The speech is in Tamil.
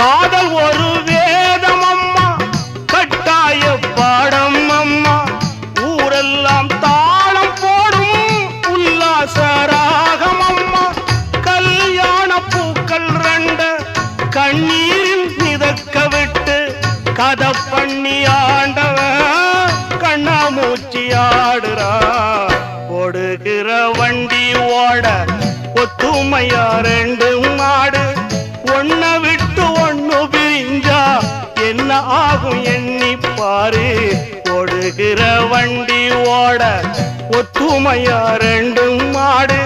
காதல் ஒரு வேதம் அம்மா, கட்டாய பாடம் அம்மா, ஊரெல்லாம் தாளம் போடும் உல்லாச ராகம் அம்மா. கல்யாண பூக்கள் ரெண்டு கண்ணீரில் மிதக்க விட்டு கதை பண்ணி ஆண்டவன் கண்ணாமூச்சி ஆடுறா. ஓடுகிற வண்டி ஓட ஒத்துமையா ரெண்டு மாடு, ஒன்ன விட்டு ஒண்ணு பிரிஞ்சா என்ன ஆகும் எண்ணி பாரு. ஓடுகிற வண்டி ஓட ஒத்துமையா ரெண்டு மாடு.